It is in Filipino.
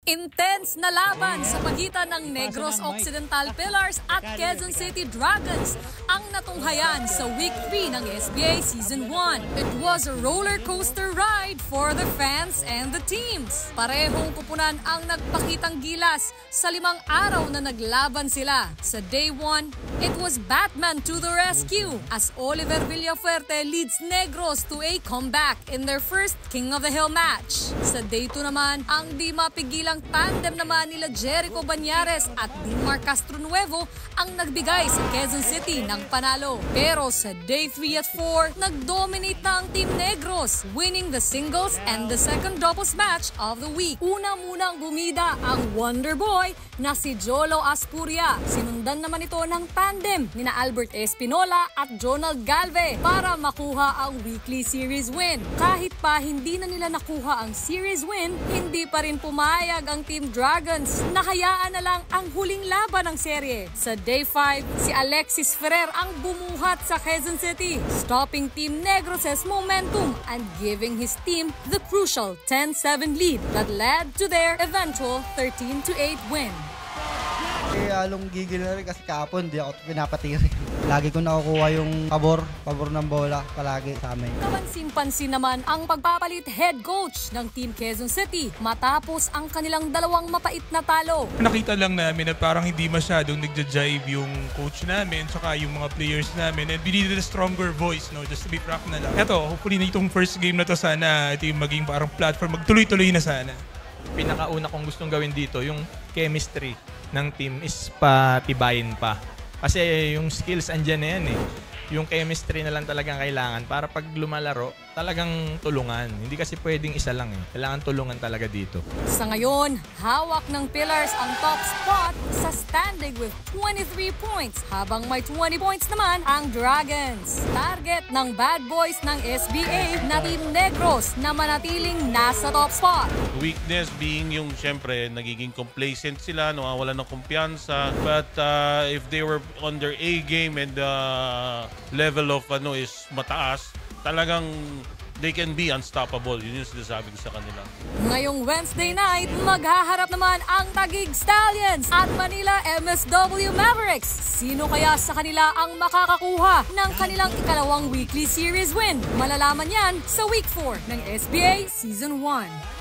Intense na laban sa pagitan ng Negros Occidental Pillars at Quezon City Dragons ang natunghayan sa Week 3 ng SBA Season 1. It was a roller coaster ride for the fans and the teams. Parehong kupunan ang nagpakitang gilas sa 5 araw na naglaban sila. Sa Day 1, it was Batman to the rescue as Oliver Villafuerte leads Negros to a comeback in their first King of the Hill match. Sa Day 2 naman, ang di mapigilang tandem naman nila Jericho Banyares at Dimar Castronuevo ang nagbigay sa Quezon City ng panalo. Pero sa Day 3 at 4, nag-dominate na ang Team Negros, winning the singles and the second doubles match of the week. Una munang bumida ang Wonder Boy na si Jolo Aspuria. Sinundan naman ito ng tandem nina Albert Espinola at Jonald Galve para makuha ang weekly series win. Kahit pa hindi na nila nakuha ang series win, hindi pa rin pumayag ang Team Dragons. Nahayaan na lang ang huling laban ng serye. Sa Day 5, si Alexis Ferrer ang bumuhat sa Quezon City, stopping Team Negros' momentum and giving his team the crucial 10-7 lead that led to their eventual 13-8 win. Halong gigil na rin kasi kahapon di ako pinapatiri. Lagi ko nakukuha yung pabor ng bola palagi sa amin. Kapansin-pansin naman ang pagpapalit head coach ng Team Quezon City matapos ang kanilang dalawang mapait na talo. Nakita lang namin na parang hindi masyadong nagja-jive yung coach namin tsaka yung mga players namin, and we needed a stronger voice, no, just to be frank na lang. Eto, hopefully na itong first game na to sana ito yung maging parang platform, magtuloy-tuloy na sana. Pinakauna kong gustong gawin dito, yung chemistry ng team is patibayin pa. Kasi yung skills andyan na yan eh. Yung chemistry na lang talagang kailangan para pag lumalaro, talagang tulungan. Hindi kasi pwedeng isa lang eh. Kailangan tulungan talaga dito. Sa ngayon, hawak ng Pillars ang top spot sa standing with 23 points, habang may 20 points naman ang Dragons. Target ng bad boys ng SBA na Team Negros na manatiling nasa top spot. Weakness being yung syempre nagiging complacent sila, nawawalan ng kumpiyansa. But if they were on their A game and level of is mataas, talagang they can be unstoppable. Yun yung sinasabi ko sa kanila. Ngayong Wednesday night, maghaharap naman ang Taguig Stallions at Manila MSW Mavericks. Sino kaya sa kanila ang makakakuha ng kanilang ikalawang weekly series win? Malalaman yan sa Week 4 ng SBA Season 1.